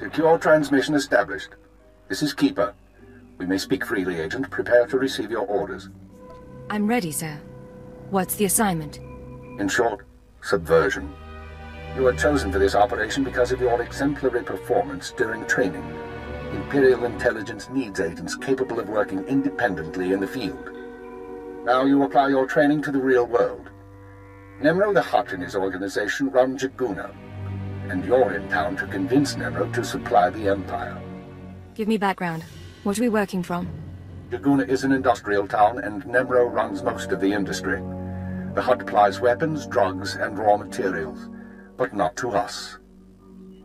Secure transmission established. This is Keeper. We may speak freely, Agent. Prepare to receive your orders. I'm ready, sir. What's the assignment? In short, subversion. You were chosen for this operation because of your exemplary performance during training. Imperial Intelligence needs agents capable of working independently in the field. Now you apply your training to the real world. Nemro the Hutt and his organization run Jaguna, and you're in town to convince Nemro to supply the Empire. Give me background. What are we working from? Jaguna is an industrial town, and Nemro runs most of the industry. The Hutt supplies weapons, drugs, and raw materials, but not to us.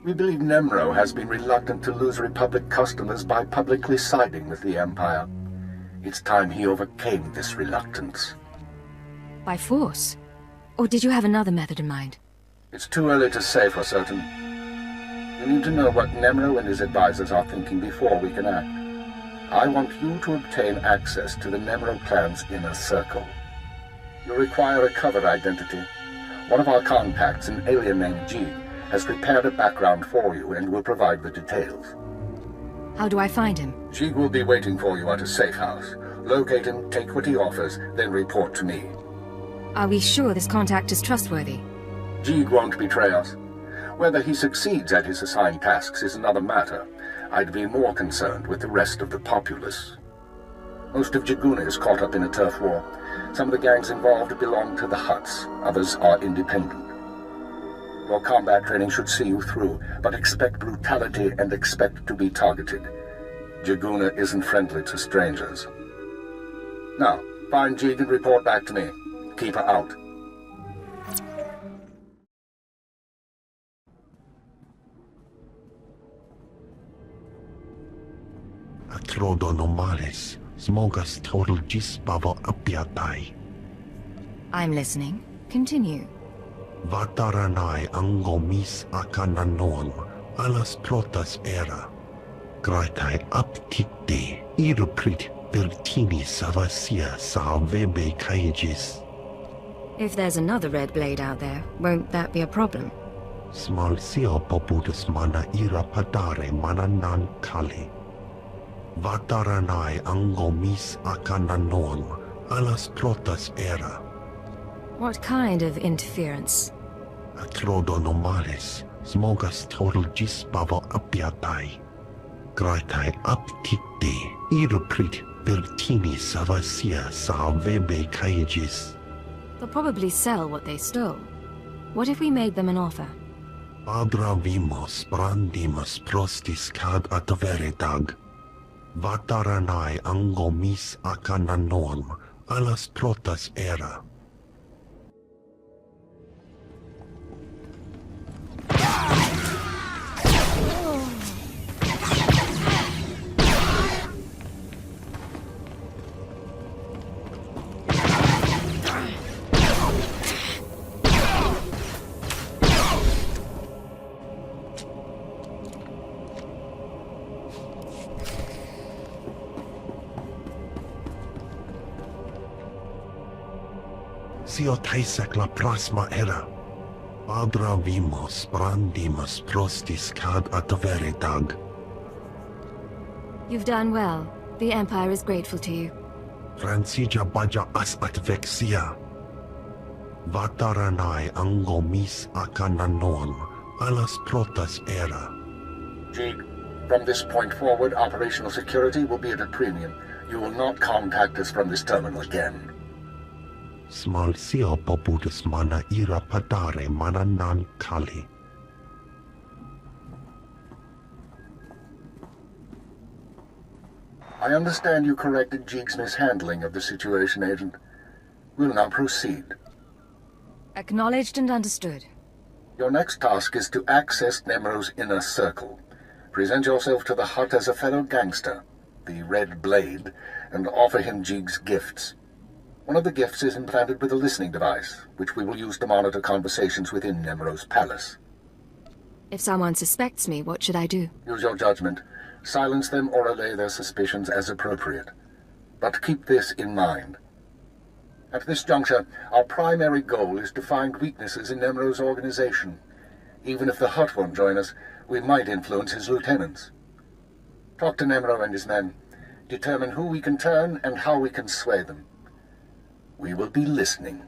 We believe Nemro has been reluctant to lose Republic customers by publicly siding with the Empire. It's time he overcame this reluctance. By force? Or did you have another method in mind? It's too early to say for certain. We need to know what Nemro and his advisors are thinking before we can act. I want you to obtain access to the Nemro clan's inner circle. You'll require a covered identity. One of our contacts, an alien named G, has prepared a background for you and will provide the details. How do I find him? G will be waiting for you at a safe house. Locate him, take what he offers, then report to me. Are we sure this contact is trustworthy? G won't betray us. Whether he succeeds at his assigned tasks is another matter. I'd be more concerned with the rest of the populace. Most of Jaguna is caught up in a turf war. Some of the gangs involved belong to the Hutts, others are independent. Your combat training should see you through, but expect brutality and expect to be targeted. Jaguna isn't friendly to strangers. Now, find Jig and report back to me. Keep her out. Acrodonomalis, smogas total gisbavo apiatai. I'm listening. Continue. Vataranai angomis akananon, alas protas era. Graitai aptikte, iruprit bertini savasia savebe kaigis. If there's another red blade out there, won't that be a problem? Small sio poputus mana ira padare mana nan kali. Vataranai angomis akananon, alas protas era. What kind of interference? Acrodonomalis, smogas total gisbavo apiatai. Graitai aptikte, iruprit bertini savasia savebe kaigis. They'll probably sell what they stole. What if we made them an offer? Adravimos brandimus prostis cad adveretag. Vataranai angomis akananon, alas protas era. Sio taisek la prasma era. Adravimos brandimus prostis cad adveretag. You've done well. The Empire is grateful to you. Fransija baja as advexia. Vataranai angomis akananon, alas protas era. Jig, from this point forward, operational security will be at a premium. You will not contact us from this terminal again. Small sio poputus mana ira padare mana nan kali. I understand you corrected Jeek's mishandling of the situation, Agent. We'll now proceed. Acknowledged and understood. Your next task is to access Nemro's inner circle. Present yourself to the Hutt as a fellow gangster, the Red Blade, and offer him Jeek's gifts. One of the gifts is implanted with a listening device, which we will use to monitor conversations within Nemro's palace. If someone suspects me, what should I do? Use your judgment. Silence them or allay their suspicions as appropriate. But keep this in mind. At this juncture, our primary goal is to find weaknesses in Nemro's organization. Even if the Hutt won't join us, we might influence his lieutenants. Talk to Nemro and his men. Determine who we can turn and how we can sway them. We will be listening.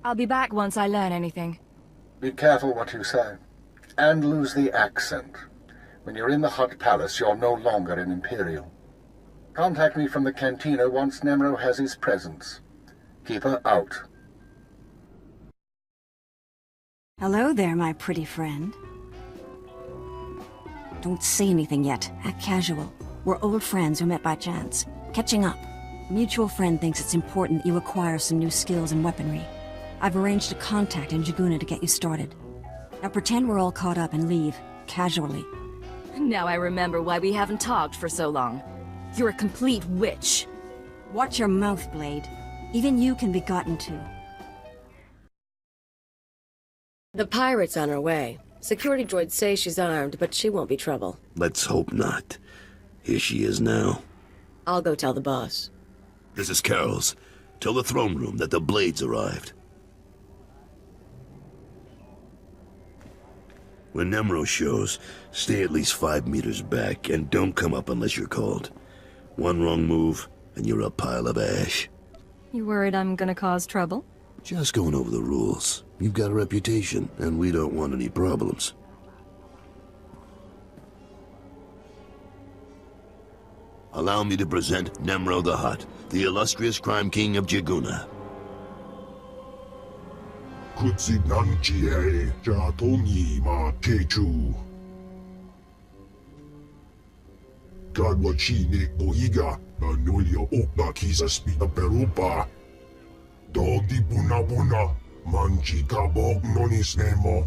I'll be back once I learn anything. Be careful what you say. And lose the accent. When you're in the Hutt Palace, you're no longer an Imperial. Contact me from the cantina once Nemro has his presence. Keep her out. Hello there, my pretty friend. Don't say anything yet. Act casual. We're old friends who met by chance. Catching up. A mutual friend thinks it's important that you acquire some new skills and weaponry. I've arranged a contact in Jaguna to get you started. Now pretend we're all caught up and leave, casually. Now I remember why we haven't talked for so long. You're a complete witch. Watch your mouth, Blade. Even you can be gotten to. The pirate's on her way. Security droids say she's armed, but she won't be trouble. Let's hope not. Here she is now. I'll go tell the boss. This is Carol's. Tell the throne room that the Blades arrived. When Nemro shows, stay at least 5 meters back and don't come up unless you're called. One wrong move, and you're a pile of ash. You worried I'm gonna cause trouble? Just going over the rules. You've got a reputation, and we don't want any problems. Allow me to present Nemro the Hutt, the illustrious crime king of Jaguna. Kutsinanjihe Jatoni ma Kechu. Gadwachine Oiga, Manulia Okna Kisaspina Perupa. Dodi Buna Manchi Kabok Nonis Nemo.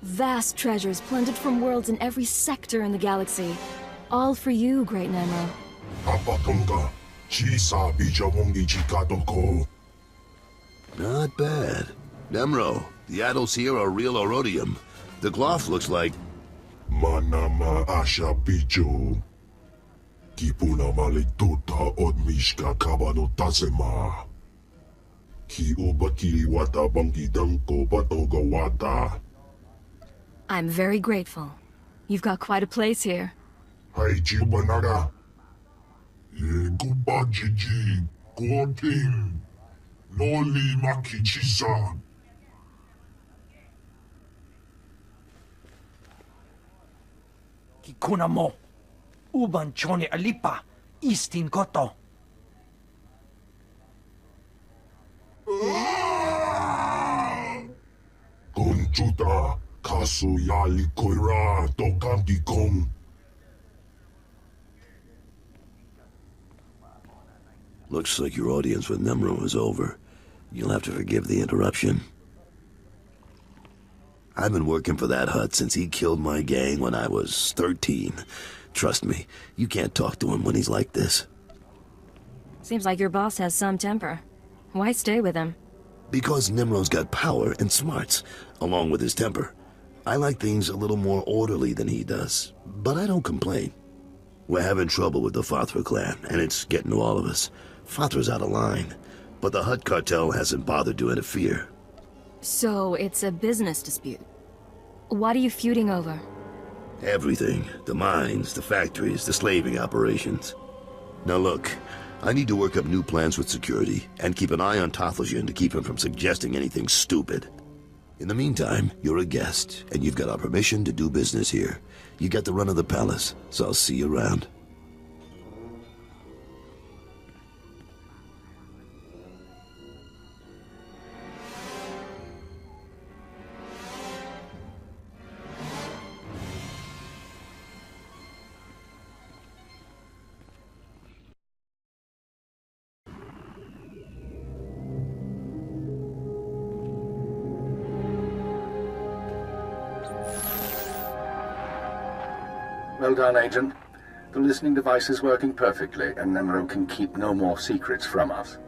Vast treasures plundered from worlds in every sector in the galaxy. All for you, great Nemro. Apatunga, Chisa Bijawongi Chikatoko. Not bad. Nemro, the adults here are real orodium. The cloth looks like... Manama Asha Bijo. Kipuna Malituta Odmishka Kabano Tasema. Ki Obakiri Wata Bangi Danko Batoga Wata. I'm very grateful. You've got quite a place here. Hai Jibanaga. Guba Jiji. Goting. Noli Makichisa. Kikuna mo. Uban chone alipa. Istin koto. Conchuta. Kasu Yali Koira. Tokanti Kong. Looks like your audience with Nemro is over. You'll have to forgive the interruption. I've been working for that Hutt since he killed my gang when I was 13. Trust me, you can't talk to him when he's like this. Seems like your boss has some temper. Why stay with him? Because Nemro's got power and smarts, along with his temper. I like things a little more orderly than he does, but I don't complain. We're having trouble with the Fathra clan, and it's getting to all of us. Fathra's out of line, but the Hutt cartel hasn't bothered to interfere. So, it's a business dispute. What are you feuding over? Everything. The mines, the factories, the slaving operations. Now look, I need to work up new plans with security, and keep an eye on Tothlesian to keep him from suggesting anything stupid. In the meantime, you're a guest, and you've got our permission to do business here. You got the run of the palace, so I'll see you around. Well done, Agent. The listening device is working perfectly, and Nemero can keep no more secrets from us.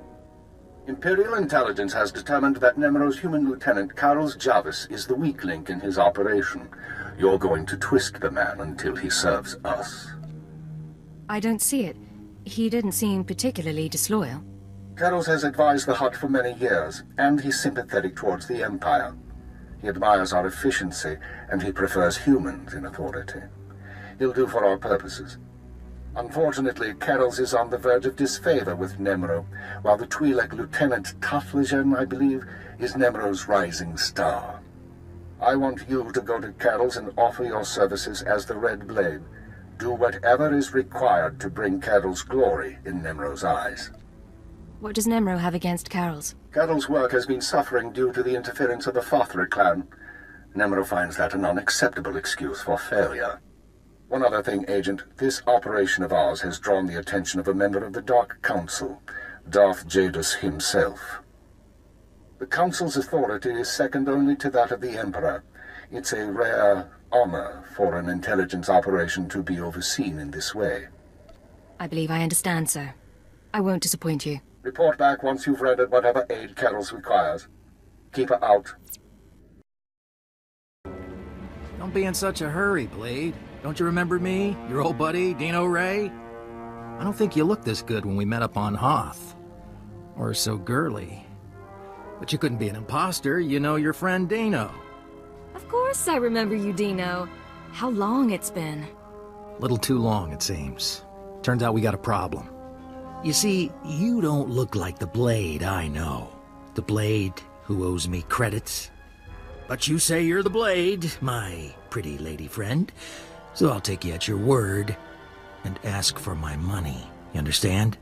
Imperial Intelligence has determined that Nemero's human lieutenant, Carlos Jarvis, is the weak link in his operation. You're going to twist the man until he serves us. I don't see it. He didn't seem particularly disloyal. Carlos has advised the Hutt for many years, and he's sympathetic towards the Empire. He admires our efficiency, and he prefers humans in authority. He'll do for our purposes. Unfortunately, Carlos is on the verge of disfavor with Nemero, while the Twi'lek Lieutenant Taflajan, I believe, is Nemero's rising star. I want you to go to Carlos and offer your services as the Red Blade. Do whatever is required to bring Carol's glory in Nemero's eyes. What does Nemero have against Carol's? Carol's work has been suffering due to the interference of the Fothra clan. Nemero finds that an unacceptable excuse for failure. One other thing, Agent. This operation of ours has drawn the attention of a member of the Dark Council, Darth Jadus himself. The Council's authority is second only to that of the Emperor. It's a rare honor for an intelligence operation to be overseen in this way. I believe I understand, sir. I won't disappoint you. Report back once you've rendered whatever aid Carol's requires. Keep her out. Don't be in such a hurry, Blade. Don't you remember me? Your old buddy, Dino Ray? I don't think you looked this good when we met up on Hoth. Or so girly. But you couldn't be an imposter. You know your friend Dino. Of course I remember you, Dino. How long it's been. Little too long, it seems. Turns out we got a problem. You see, you don't look like the Blade I know. The Blade who owes me credits. But you say you're the Blade, my pretty lady friend. So I'll take you at your word and ask for my money. You understand?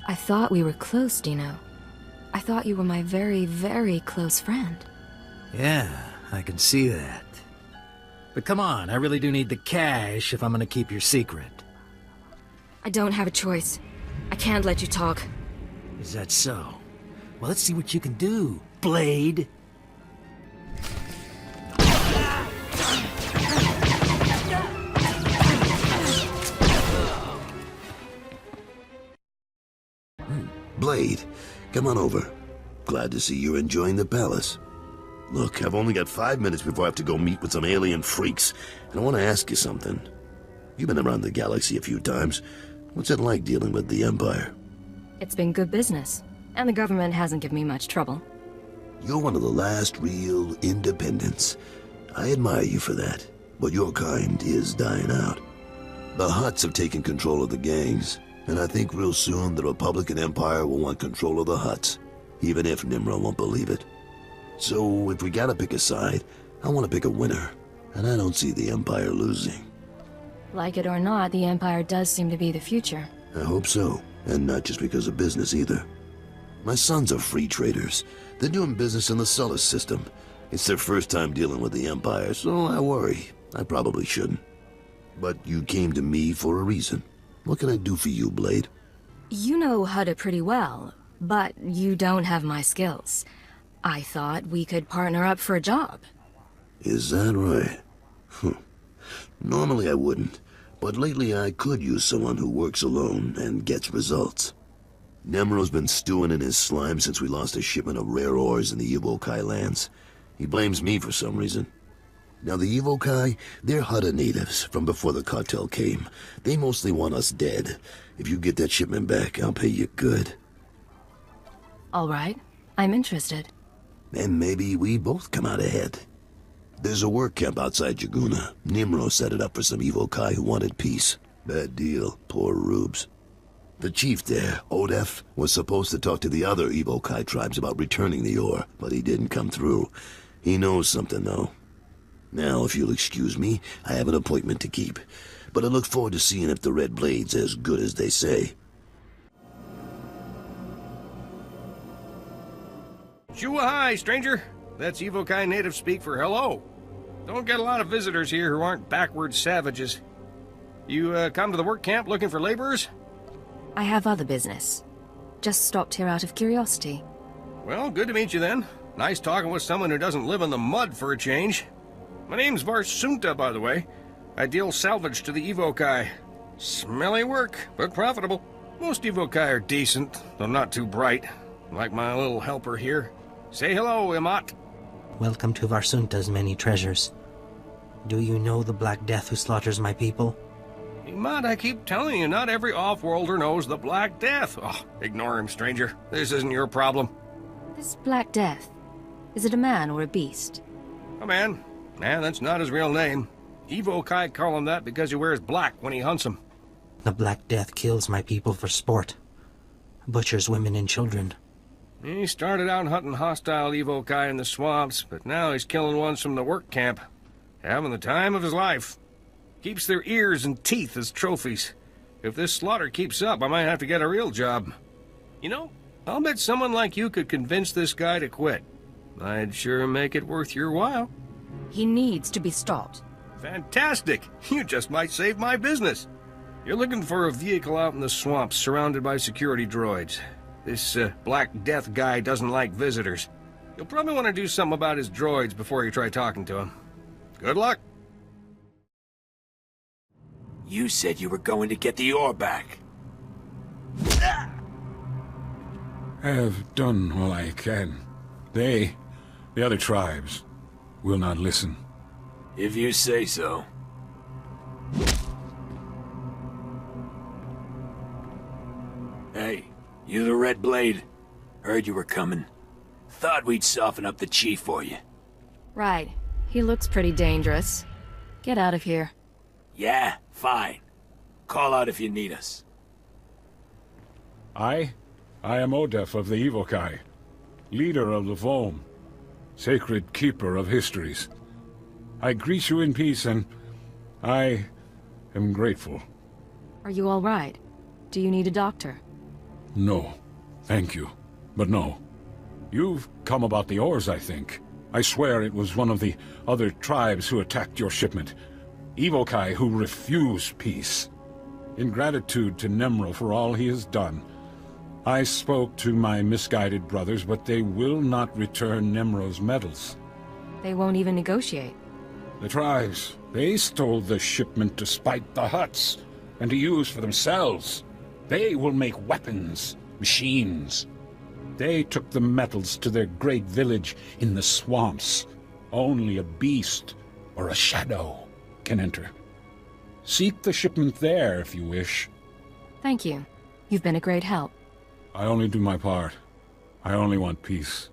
I thought we were close, Dino. I thought you were my very, very close friend. Yeah, I can see that. But come on, I really do need the cash if I'm gonna keep your secret. I don't have a choice. I can't let you talk. Is that so? Well, let's see what you can do, Blade. Blade, come on over. Glad to see you're enjoying the palace. Look, I've only got 5 minutes before I have to go meet with some alien freaks, and I want to ask you something. You've been around the galaxy a few times. What's it like dealing with the Empire? It's been good business, and the government hasn't given me much trouble. You're one of the last real independents. I admire you for that, but your kind is dying out. The Hutts have taken control of the gangs, and I think real soon the Republican Empire will want control of the Hutts, even if Nimro won't believe it. So if we gotta pick a side, I want to pick a winner, and I don't see the Empire losing. Like it or not, the Empire does seem to be the future. I hope so, and not just because of business either. My sons are free traders. They're doing business in the Sullus system. It's their first time dealing with the Empire, so I worry. I probably shouldn't. But you came to me for a reason. What can I do for you, Blade? You know Hutta pretty well, but you don't have my skills. I thought we could partner up for a job. Is that right? Normally I wouldn't, but lately I could use someone who works alone and gets results. Nemero's been stewing in his slime since we lost a shipment of rare ores in the Evokai lands. He blames me for some reason. Now the Evokai, they're Hutta natives from before the cartel came. They mostly want us dead. If you get that shipment back, I'll pay you good. All right, I'm interested. And maybe we both come out ahead. There's a work camp outside Jaguna. Nimro set it up for some Evokai who wanted peace. Bad deal, poor rubes. The chief there, Odef, was supposed to talk to the other Evokai tribes about returning the ore, but he didn't come through. He knows something, though. Now, if you'll excuse me, I have an appointment to keep. But I look forward to seeing if the Red Blade's as good as they say. Shua hi, stranger. That's Evokai native speak for hello. Don't get a lot of visitors here who aren't backward savages. You come to the work camp looking for laborers? I have other business. Just stopped here out of curiosity. Well, good to meet you then. Nice talking with someone who doesn't live in the mud for a change. My name's Varsunta, by the way. Ideal salvage to the evokai. Smelly work, but profitable. Most evokai are decent, though not too bright. Like my little helper here. Say hello, Imat. Welcome to Varsunta's many treasures. Do you know the Black Death who slaughters my people? Imat, I keep telling you, not every off-worlder knows the Black Death. Oh, ignore him, stranger. This isn't your problem. This Black Death, is it a man or a beast? A man. Man, that's not his real name. Evokai call him that because he wears black when he hunts them. The Black Death kills my people for sport. Butchers women and children. He started out hunting hostile evokai in the swamps, but now he's killing ones from the work camp. Having the time of his life. Keeps their ears and teeth as trophies. If this slaughter keeps up, I might have to get a real job. You know, I'll bet someone like you could convince this guy to quit. I'd sure make it worth your while. He needs to be stopped. Fantastic! You just might save my business. You're looking for a vehicle out in the swamps surrounded by security droids. This Black Death guy doesn't like visitors. You'll probably want to do something about his droids before you try talking to him. Good luck. You said you were going to get the ore back. I have done all I can. They, the other tribes, will not listen. If you say so. Hey, you the Red Blade? Heard you were coming. Thought we'd soften up the chief for you. Right. He looks pretty dangerous. Get out of here. Yeah, fine. Call out if you need us. I am Odef of the Evokai, leader of the Vom, sacred keeper of histories. I greet you in peace, and I am grateful. Are you all right? Do you need a doctor? No, thank you, but no. You've come about the ores, I think. I swear it was one of the other tribes who attacked your shipment. Evokai who refuse peace. In gratitude to Nemro for all he has done, I spoke to my misguided brothers, but they will not return Nemro's medals. They won't even negotiate. The tribes, they stole the shipment to spite the Hutts, and to use for themselves. They will make weapons, machines. They took the metals to their great village in the swamps. Only a beast or a shadow can enter. Seek the shipment there if you wish. Thank you. You've been a great help. I only do my part. I only want peace.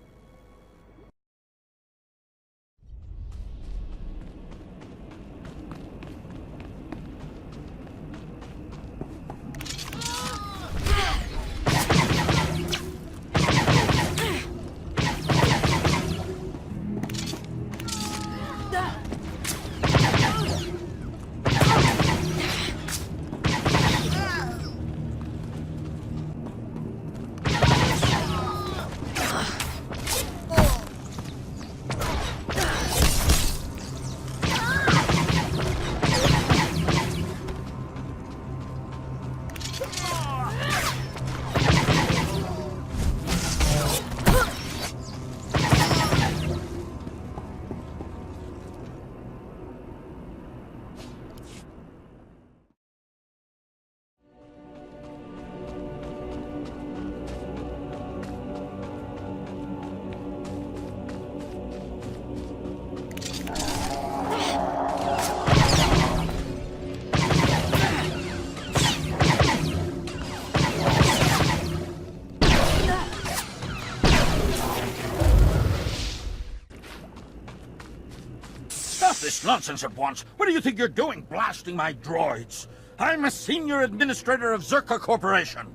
This nonsense at once. What do you think you're doing, blasting my droids? I'm a senior administrator of Zerka Corporation.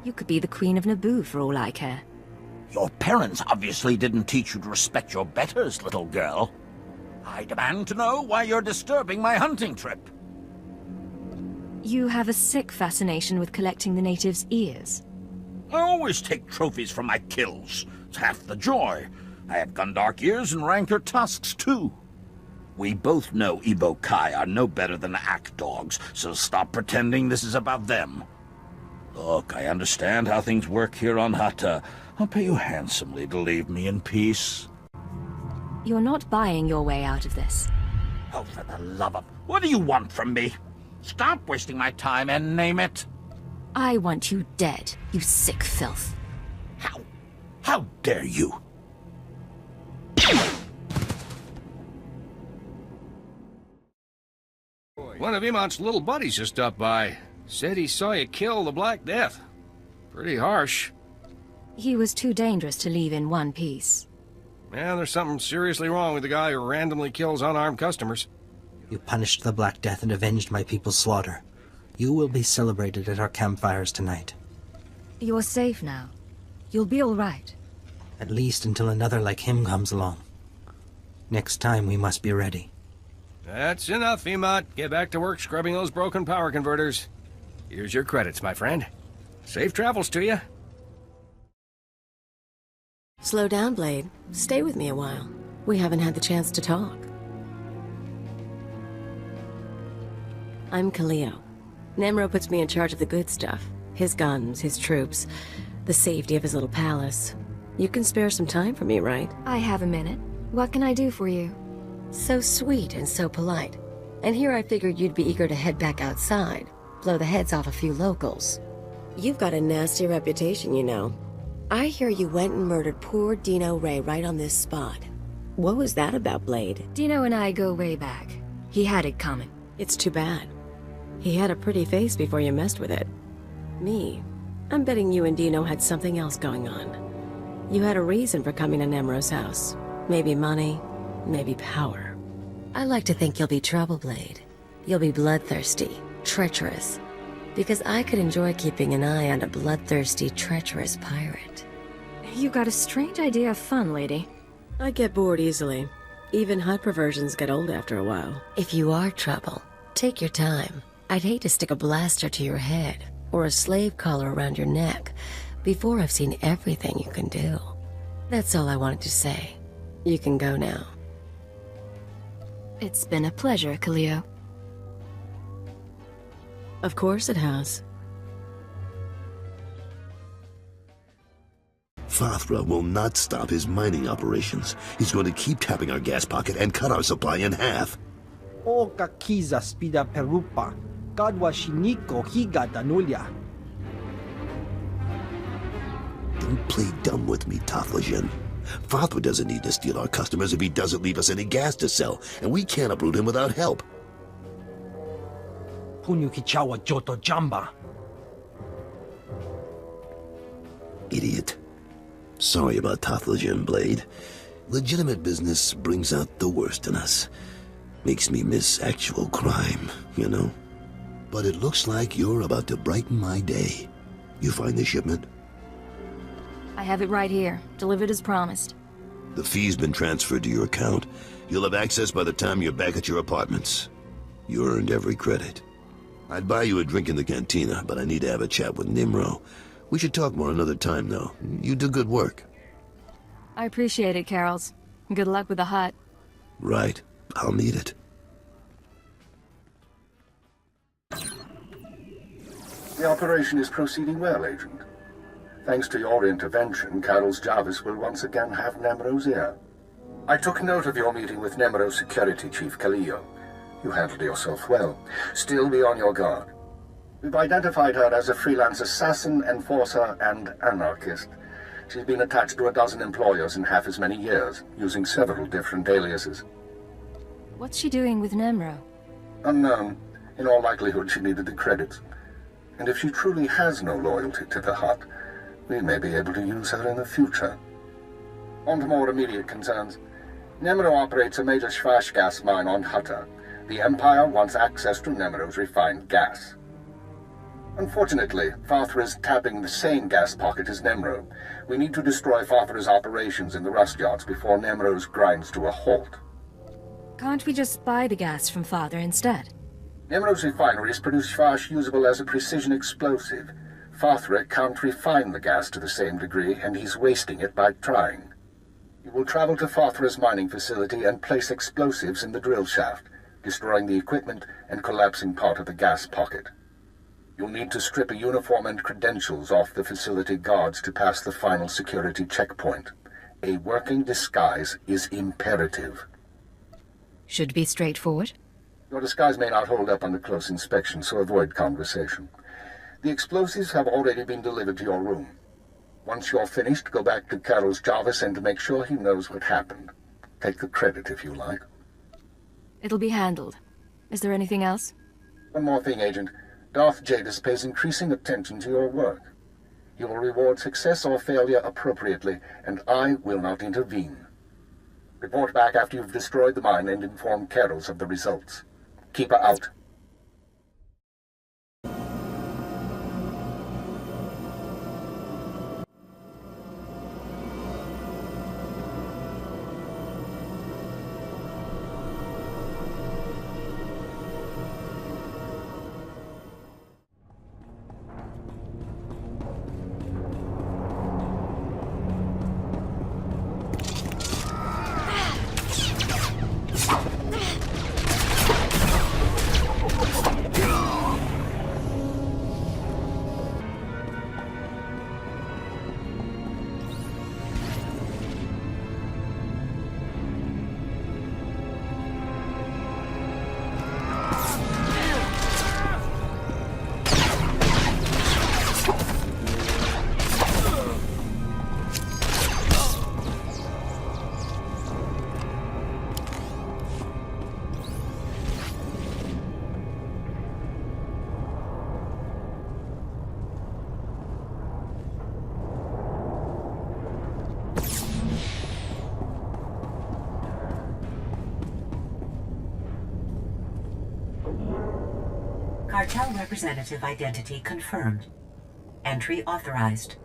You could be the Queen of Naboo for all I care. Your parents obviously didn't teach you to respect your betters, little girl. I demand to know why you're disturbing my hunting trip. You have a sick fascination with collecting the natives' ears. I always take trophies from my kills. It's half the joy. I have Gundark ears and Rancor tusks, too. We both know Evokai are no better than act dogs, so stop pretending this is about them. Look, I understand how things work here on Hutta. I'll pay you handsomely to leave me in peace. You're not buying your way out of this. Oh, for the love of... What do you want from me? Stop wasting my time and name it. I want you dead, you sick filth. How dare you? One of Iman's little buddies just stopped by. Said he saw you kill the Black Death. Pretty harsh. He was too dangerous to leave in one piece. Man, there's something seriously wrong with the guy who randomly kills unarmed customers. You punished the Black Death and avenged my people's slaughter. You will be celebrated at our campfires tonight. You're safe now. You'll be all right. At least until another like him comes along. Next time we must be ready. That's enough, Iman. Get back to work scrubbing those broken power converters. Here's your credits, my friend. Safe travels to you. Slow down, Blade. Stay with me a while. We haven't had the chance to talk. I'm Kaleo. Nemro puts me in charge of the good stuff. His guns, his troops, the safety of his little palace. You can spare some time for me, right? I have a minute. What can I do for you? So sweet and so polite. And here I figured you'd be eager to head back outside, blow the heads off a few locals. You've got a nasty reputation, you know. I hear you went and murdered poor Dino Ray right on this spot. What was that about, Blade? Dino and I go way back. He had it coming. It's too bad. He had a pretty face before you messed with it. Me, I'm betting you and Dino had something else going on. You had a reason for coming to Nemro's house. Maybe money, maybe power. I like to think you'll be trouble, Blade. You'll be bloodthirsty, treacherous. Because I could enjoy keeping an eye on a bloodthirsty, treacherous pirate. You got a strange idea of fun, lady. I get bored easily. Even hot perversions get old after a while. If you are trouble, take your time. I'd hate to stick a blaster to your head, or a slave collar around your neck, before I've seen everything you can do. That's all I wanted to say. You can go now. It's been a pleasure, Kaleo. Of course it has. Fathra will not stop his mining operations. He's going to keep tapping our gas pocket and cut our supply in half. O kakiza spida perupa, kadwa shiniko higa danulia. Don't play dumb with me, Tothlajan. Fathra doesn't need to steal our customers if he doesn't leave us any gas to sell, and we can't uproot him without help. Punyukichawa joto jamba. Idiot. Sorry about Tothlajan, Blade. Legitimate business brings out the worst in us. Makes me miss actual crime, you know? But it looks like you're about to brighten my day. You find the shipment? I have it right here, delivered as promised. The fee's been transferred to your account. You'll have access by the time you're back at your apartments. You earned every credit. I'd buy you a drink in the cantina, but I need to have a chat with Nimro. We should talk more another time, though. You do good work. I appreciate it, Carols. Good luck with the hut. Right. I'll need it. The operation is proceeding well, Agent. Thanks to your intervention, Carol's Jarvis will once again have Nemro's ear. I took note of your meeting with Nemro's security chief, Kaleo. You handled yourself well. Still be on your guard. We've identified her as a freelance assassin, enforcer, and anarchist. She's been attached to a dozen employers in half as many years, using several different aliases. What's she doing with Nemro? Unknown. In all likelihood, she needed the credits. And if she truly has no loyalty to the hut, we may be able to use her in the future. On to more immediate concerns. Nemro operates a major Schwash gas mine on Hutta. The Empire wants access to Nemro's refined gas. Unfortunately, Fathra is tapping the same gas pocket as Nemro. We need to destroy Fathra's operations in the rust yards before Nemro's grinds to a halt. Can't we just buy the gas from Father instead? Nemro's refineries produce Schwash usable as a precision explosive. Fathra can't refine the gas to the same degree, and he's wasting it by trying. He will travel to Fathra's mining facility and place explosives in the drill shaft, destroying the equipment and collapsing part of the gas pocket. You'll need to strip a uniform and credentials off the facility guards to pass the final security checkpoint. A working disguise is imperative. Should be straightforward. Your disguise may not hold up under close inspection, so avoid conversation. The explosives have already been delivered to your room. Once you're finished, go back to Carol's Jarvis and make sure he knows what happened. Take the credit if you like. It'll be handled. Is there anything else? One more thing, Agent. Darth Jadis pays increasing attention to your work. He will reward success or failure appropriately, and I will not intervene. Report back after you've destroyed the mine and inform Carols of the results. Keep her out. Cartel representative identity confirmed. Entry authorized.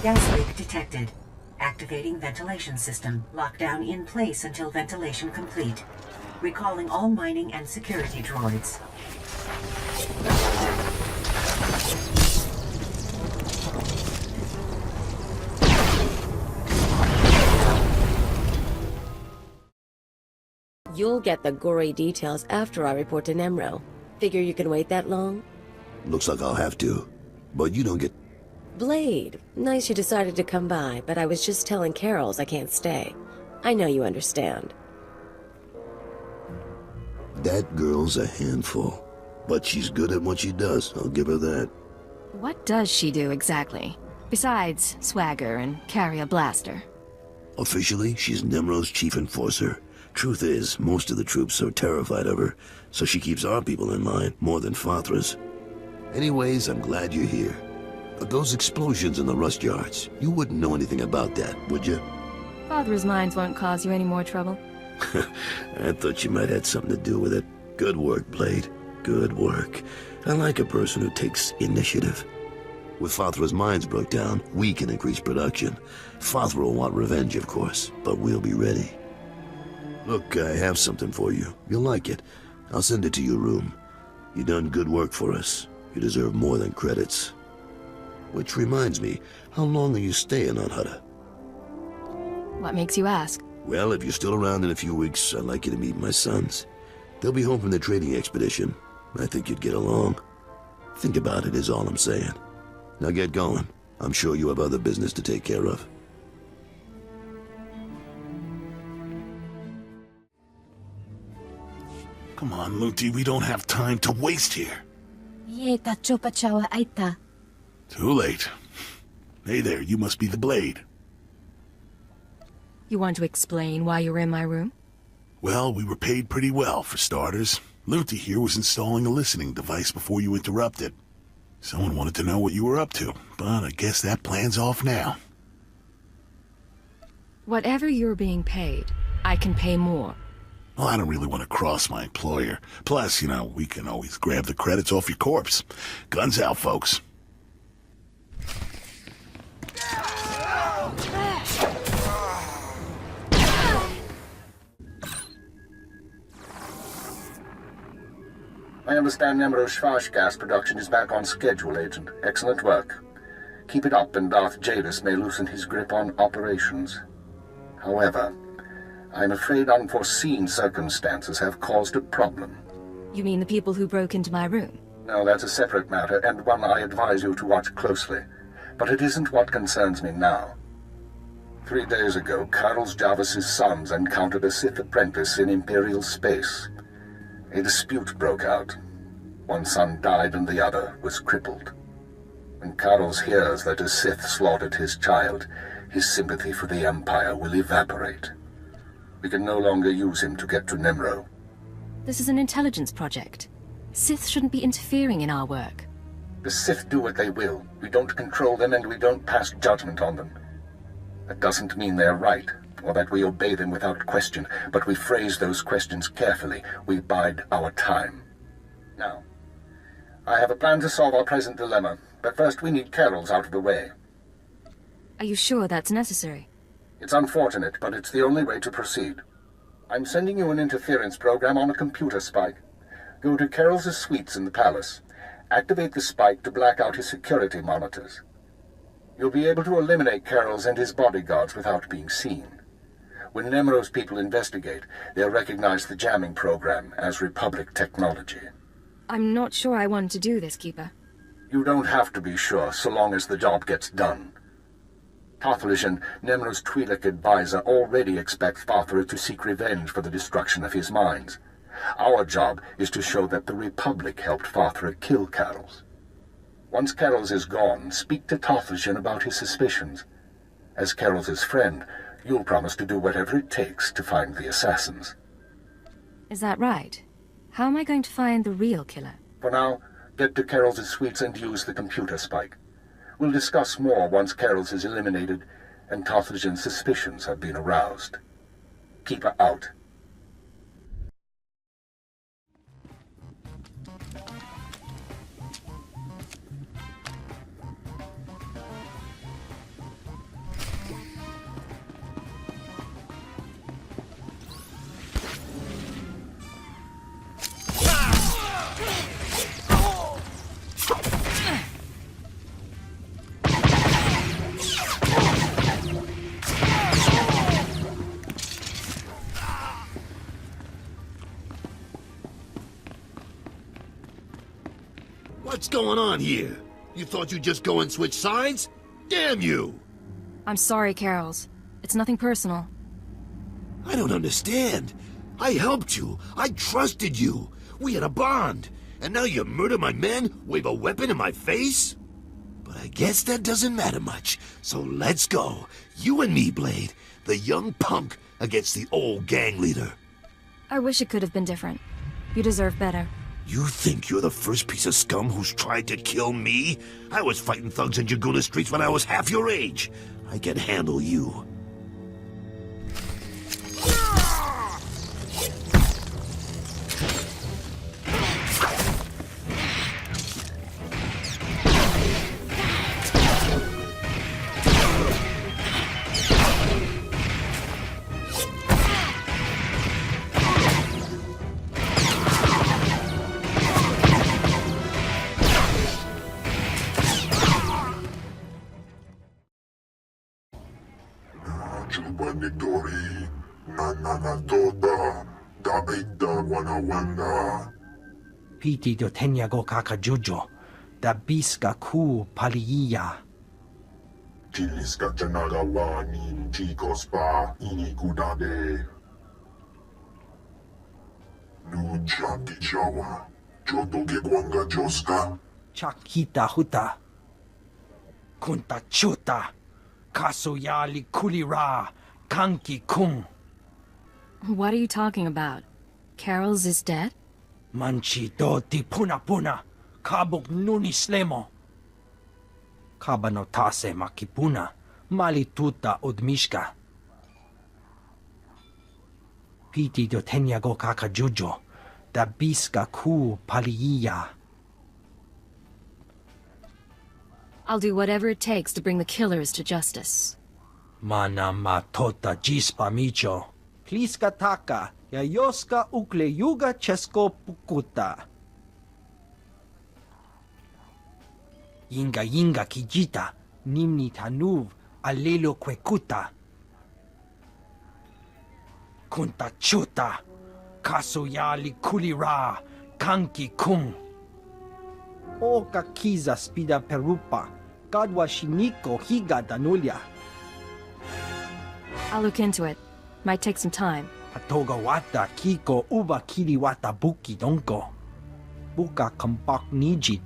Gas leak detected. Activating ventilation system. Lockdown in place until ventilation complete. Recalling all mining and security droids. You'll get the gory details after I report to Nemro. Figure you can wait that long? Looks like I'll have to. But you don't get... Blade, nice you decided to come by, but I was just telling Carols I can't stay. I know you understand. That girl's a handful. But she's good at what she does, I'll give her that. What does she do exactly? Besides swagger and carry a blaster. Officially, she's Nemro's chief enforcer. Truth is, most of the troops are terrified of her, so she keeps our people in line more than Fathra's. Anyways, I'm glad you're here. Those explosions in the rust yards, you wouldn't know anything about that, would you? Fathra's mines won't cause you any more trouble. I thought you might have something to do with it. Good work, Blade. Good work. I like a person who takes initiative. With Fathra's mines broke down, we can increase production. Fathra will want revenge, of course, but we'll be ready. Look, I have something for you. You'll like it. I'll send it to your room. You done good work for us. You deserve more than credits. Which reminds me, how long are you staying on Hutta? What makes you ask? Well, if you're still around in a few weeks, I'd like you to meet my sons. They'll be home from their trading expedition. I think you'd get along. Think about it is all I'm saying. Now get going. I'm sure you have other business to take care of. Come on, Luti, we don't have time to waste here. Too late. Hey there, you must be the Blade. You want to explain why you were in my room? Well, we were paid pretty well, for starters. Luti here was installing a listening device before you interrupted. Someone wanted to know what you were up to, but I guess that plan's off now. Whatever you're being paid, I can pay more. Well, I don't really want to cross my employer. Plus, you know, we can always grab the credits off your corpse. Guns out, folks. I understand Nemro's Schwash gas production is back on schedule, Agent. Excellent work. Keep it up and Darth Jadis may loosen his grip on operations. However, I'm afraid unforeseen circumstances have caused a problem. You mean the people who broke into my room? No, that's a separate matter, and one I advise you to watch closely. But it isn't what concerns me now. 3 days ago, Carlos Jarvis's sons encountered a Sith apprentice in Imperial space. A dispute broke out. One son died and the other was crippled. When Carlos hears that a Sith slaughtered his child, his sympathy for the Empire will evaporate. We can no longer use him to get to Nimro. This is an intelligence project. Sith shouldn't be interfering in our work. The Sith do what they will. We don't control them and we don't pass judgment on them. That doesn't mean they're right, or that we obey them without question, but we phrase those questions carefully. We bide our time. Now, I have a plan to solve our present dilemma, but first we need Carol's out of the way. Are you sure that's necessary? It's unfortunate, but it's the only way to proceed. I'm sending you an interference program on a computer spike. Go to Carol's suites in the palace. Activate the spike to black out his security monitors. You'll be able to eliminate Carol's and his bodyguards without being seen. When Nemro's people investigate, they'll recognize the jamming program as Republic technology. I'm not sure I want to do this, Keeper. You don't have to be sure, so long as the job gets done. Tothalishan, Nemro's Twi'lek advisor, already expects Fathra to seek revenge for the destruction of his mines. Our job is to show that the Republic helped Fathra kill Carol's. Once Carol's is gone, speak to Tothalishan about his suspicions. As Carol's friend, you'll promise to do whatever it takes to find the assassins. Is that right? How am I going to find the real killer? For now, get to Carol's suites and use the computer spike. We'll discuss more once Carol's is eliminated and Tothalishan's suspicions have been aroused. Keep her out. What's going on here? You thought you'd just go and switch sides? Damn you! I'm sorry, Carol's. It's nothing personal. I don't understand. I helped you. I trusted you. We had a bond. And now you murder my men, wave a weapon in my face? But I guess that doesn't matter much. So let's go. You and me, Blade. The young punk against the old gang leader. I wish it could have been different. You deserve better. You think you're the first piece of scum who's tried to kill me? I was fighting thugs in Jaguna streets when I was half your age. I can handle you. Piti do tenyago kakajujo, da biska ku paliya. Chiliska chanagawa ni chicos pa inikudade. Nucha kichawa, choto ke kwanga joska. Chakita huta. Kunta chuta. Kasuyali kulira. Kanki kung. What are you talking about? Carol's is dead? Manchi doti puna puna. Kabuk nuni slemo. Kabanotase makipuna. Malituta udmishka. Piti do tenyago kakajujo. Da biska ku paliya. I'll do whatever it takes to bring the killers to justice. Mana matota jispa micho. Pliska taka. Yayoska ukleyuga chesko pukuta. Yinga yinga kijita. Nimni tanuv alelo kwekuta. Kunta chuta. Kasuyali kulira. kanki kung. O kakiza spida perupa, kadwa shiniko higa danulia. I'll look into it. Might take some time. Hatoga wata kiko uba kiriwata buki donko. Buka kampak nijit,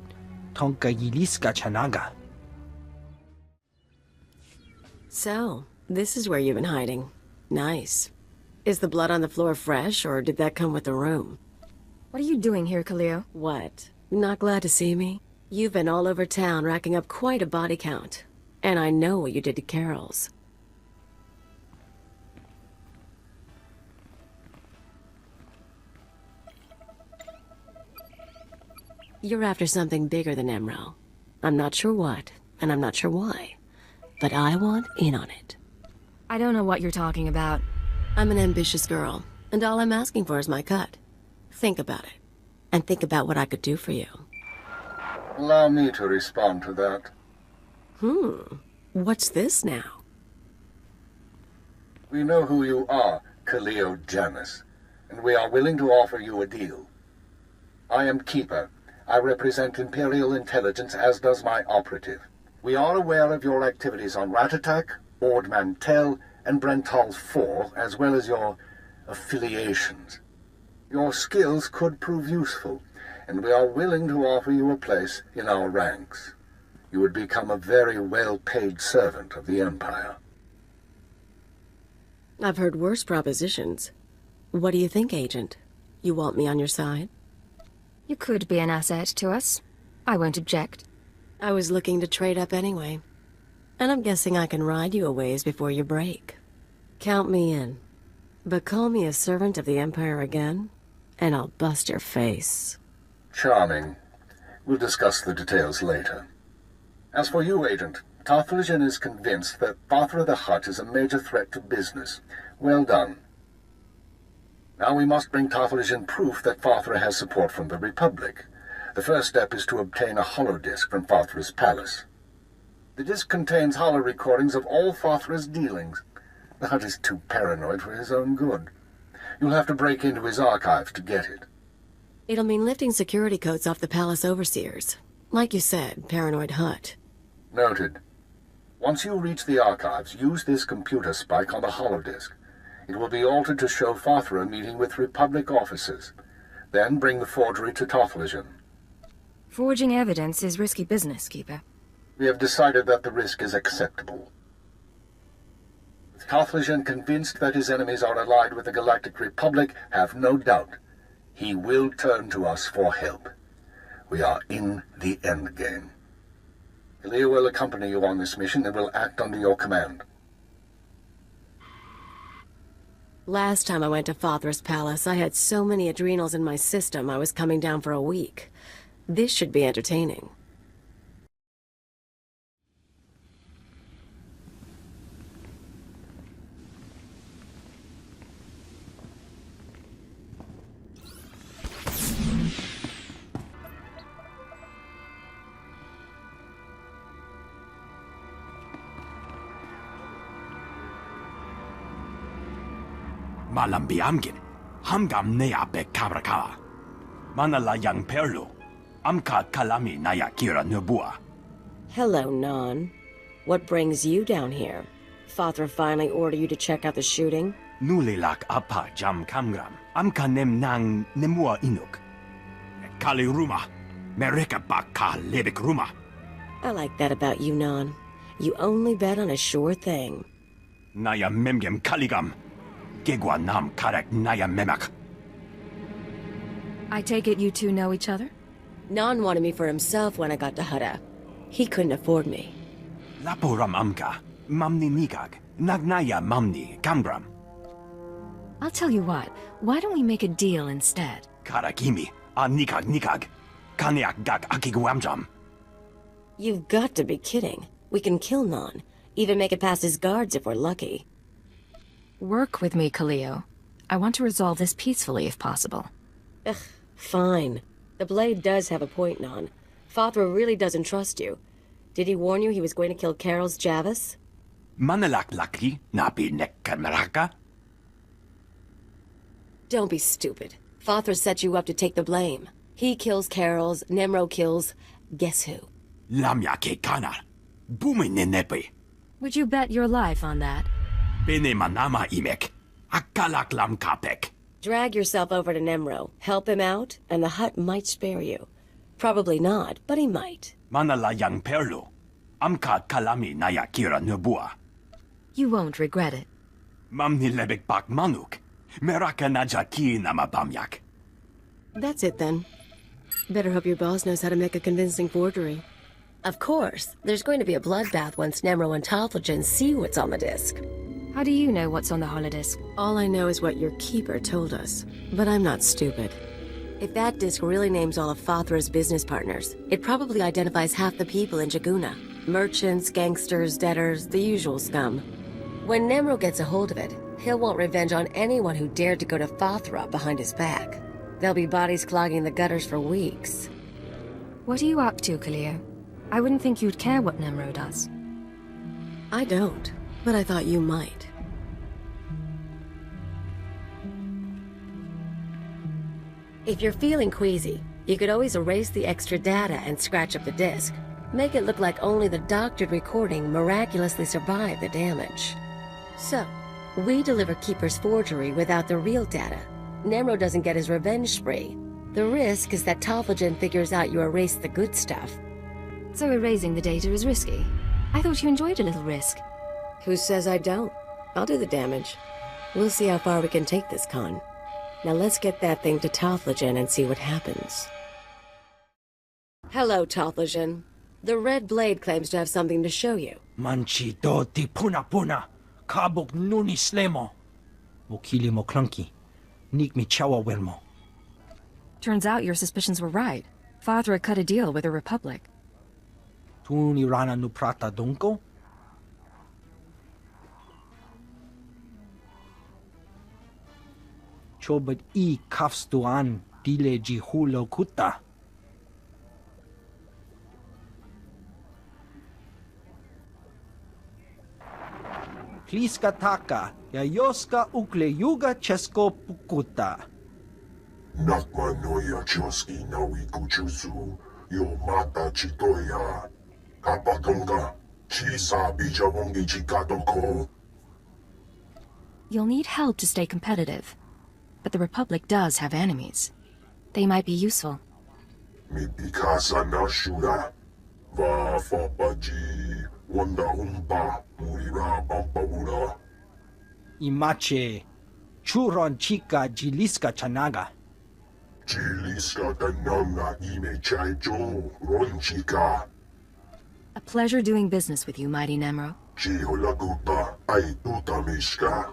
tonka yiliska chanaga. So, this is where you've been hiding. Nice. Is the blood on the floor fresh, or did that come with the room? What are you doing here, Khalil? What? Not glad to see me? You've been all over town racking up quite a body count. And I know what you did to Carol's. You're after something bigger than Emerald. I'm not sure what, and I'm not sure why. But I want in on it. I don't know what you're talking about. I'm an ambitious girl, and all I'm asking for is my cut. Think about it. And think about what I could do for you. Allow me to respond to that. What's this now? We know who you are, Khalil Janus, and we are willing to offer you a deal. I am Keeper. I represent Imperial Intelligence, as does my operative. We are aware of your activities on Ratatak, Ord Mantell, and Brental 4, as well as your affiliations. Your skills could prove useful, and we are willing to offer you a place in our ranks. You would become a very well-paid servant of the Empire. I've heard worse propositions. What do you think, Agent? You want me on your side? You could be an asset to us. I won't object. I was looking to trade up anyway. And I'm guessing I can ride you a ways before you break. Count me in. But call me a servant of the Empire again, and I'll bust your face. Charming. We'll discuss the details later. As for you, Agent, Tarthalian is convinced that Fathra the Hutt is a major threat to business. Well done. Now we must bring Tarthalian proof that Fathra has support from the Republic. The first step is to obtain a holodisc from Fathra's palace. The disc contains holo recordings of all Fathra's dealings. The Hutt is too paranoid for his own good. You'll have to break into his archives to get it. It'll mean lifting security codes off the palace overseers. Like you said, paranoid Hutt. Noted. Once you reach the archives, use this computer spike on the holodisc. It will be altered to show Fathra meeting with Republic officers. Then bring the forgery to Tarthalian. Forging evidence is risky business, Keeper. We have decided that the risk is acceptable. With Tarthalian convinced that his enemies are allied with the Galactic Republic, have no doubt. He will turn to us for help. We are in the endgame. Elia will accompany you on this mission and will act under your command. Last time I went to Fathra's palace, I had so many adrenals in my system I was coming down for a week. This should be entertaining. Malambi amgin, hamgam nea be kabraka. Manala yang perlu, amka kalami naya kira nubua. Hello, Non. What brings you down here? Fathra finally ordered you to check out the shooting? Nulilak apa jam kamgram, amka nem nang nemua inuk. Kali ruma, mereka baka lebik ruma. I like that about you, Non. You only bet on a sure thing. Naya memgem kaligam. Gegwa nam karak naya memak. I take it you two know each other? Non wanted me for himself when I got to Hutta. He couldn't afford me. Laporam amka, mamni nikag, nagnaya mamni kambram. I'll tell you what, why don't we make a deal instead? Karakimi, a nikag, kanyak gak akiguamjam. You've got to be kidding. We can kill Non, even make it past his guards if we're lucky. Work with me, Khalil. I want to resolve this peacefully if possible. Ugh, fine. The Blade does have a point, Non. Fathra really doesn't trust you. Did he warn you he was going to kill Carol's Javis? Manalak laki napi nekkamaraka? Don't be stupid. Fathra set you up to take the blame. He kills Carols, Nemro kills... guess who? Lamya ke kana. Bumi nenepe. Would you bet your life on that? Bene manama imek. Akalak lam kapek. Drag yourself over to Nemro, help him out, and the Hutt might spare you. Probably not, but he might. Manala yang perlu. Amka kalami naya kira nubua. You won't regret it. Mamni lebek bak manuk. Meraka naja ki nama bamyak. That's it then. Better hope your boss knows how to make a convincing forgery. Of course, there's going to be a bloodbath once Nemro and Tophagen see what's on the disc. How do you know what's on the holodisc? All I know is what your keeper told us, but I'm not stupid. If that disc really names all of Fathra's business partners, it probably identifies half the people in Jaguna. Merchants, gangsters, debtors, the usual scum. When Nemro gets a hold of it, he'll want revenge on anyone who dared to go to Fathra behind his back. There'll be bodies clogging the gutters for weeks. What are you up to, Kaleo? I wouldn't think you'd care what Nemro does. I don't, but I thought you might. If you're feeling queasy, you could always erase the extra data and scratch up the disk. Make it look like only the doctored recording miraculously survived the damage. So, we deliver Keeper's forgery without the real data. Nemro doesn't get his revenge spree. The risk is that Tophagen figures out you erased the good stuff. So erasing the data is risky. I thought you enjoyed a little risk. Who says I don't? I'll do the damage. We'll see how far we can take this con. Now let's get that thing to Tophagen and see what happens. Hello, Tophagen. The Red Blade claims to have something to show you. Manchi do ti puna puna. Kabuk nuni slemo. Mokili mo clunky. Nik mi chawa welmo. Turns out your suspicions were right. Fathra cut a deal with the Republic. Tuni rana nu prata donko? Chobad I kafstuan dile jihulo kuta. Kliska taka, yayoska ukle yuga chesko pukuta. Nakma noya choski nawi kuchuzu, yo mata chitoya. Kapatonga, chisa bijawongi chikatoko. You'll need help to stay competitive. But the Republic does have enemies. They might be useful. Mi pikasa na shura. Va fapaji, wanda humpa, murira bampabura. Imache, churon chica jiliska chanaga. Jiliska tananga ime chaijo, ron chica. A pleasure doing business with you, mighty Nemro. Chiholagupa, ay tutamishka.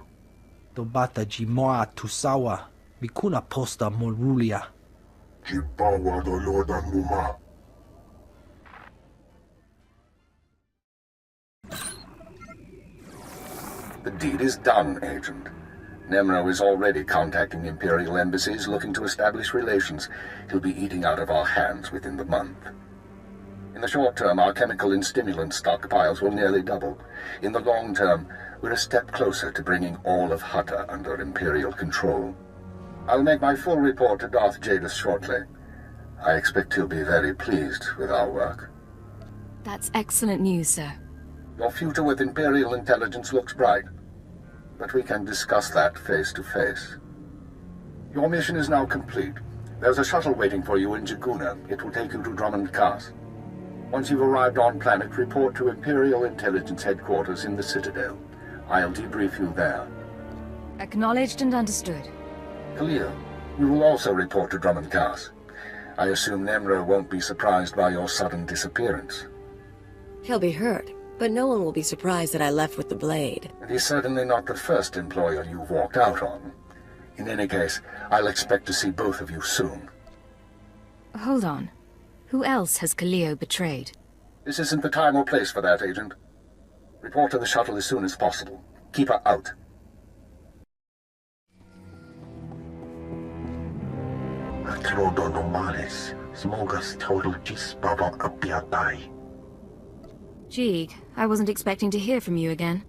Tobata jimoa tusawa, mikuna posta morulia. Jipawa doloda numa. The deed is done, Agent. Nemro is already contacting Imperial embassies looking to establish relations. He'll be eating out of our hands within the month. In the short term, our chemical and stimulant stockpiles will nearly double. In the long term, we're a step closer to bringing all of Hutta under Imperial control. I'll make my full report to Darth Jadis shortly. I expect he'll be very pleased with our work. That's excellent news, sir. Your future with Imperial Intelligence looks bright, but we can discuss that face to face. Your mission is now complete. There's a shuttle waiting for you in Jaguna. It will take you to Drummond Cast. Once you've arrived on planet, report to Imperial Intelligence headquarters in the Citadel. I'll debrief you there. Acknowledged and understood. Kaleo, you will also report to Drummond Cast. I assume Nemro won't be surprised by your sudden disappearance. He'll be hurt, but no one will be surprised that I left with the blade. And he's certainly not the first employer you've walked out on. In any case, I'll expect to see both of you soon. Hold on. Who else has Kaleo betrayed? This isn't the time or place for that, Agent. Report to the shuttle as soon as possible. Keep her out. Atrodo normales, smogas total gisbaba apiatai. Jeeg, I wasn't expecting to hear from you again.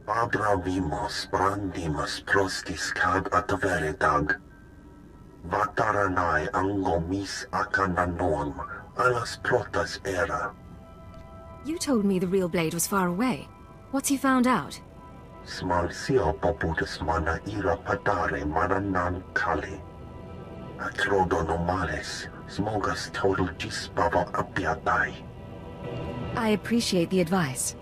Abra vimos brandimus prostis cad ataveredag. Vataranai angomis akananorm, alas plotas era. You told me the real blade was far away. What's he found out? Smalsio poputus mana ira padare mananan kali. Atrodonomales, smogas total gisbaba apiatai. I appreciate the advice.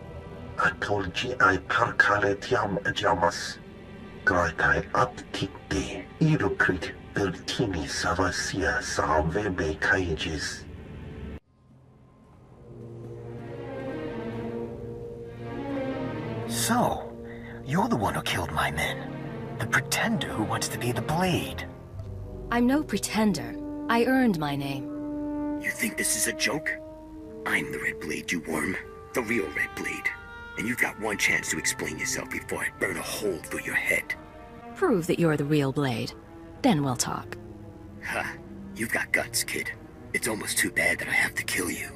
Atolgi I parkale tiam jamas. Graitai aptikte, irukrit vertini savasia saavebe kaijis. So, you're the one who killed my men. The pretender who wants to be the Blade. I'm no pretender. I earned my name. You think this is a joke? I'm the Red Blade, you worm. The real Red Blade. And you've got one chance to explain yourself before I burn a hole through your head. Prove that you're the real Blade. Then we'll talk. Ha! You've got guts, kid. It's almost too bad that I have to kill you.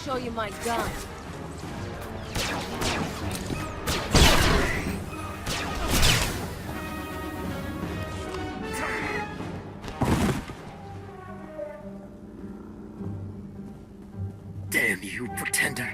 Show you my gun. Damn you, pretender.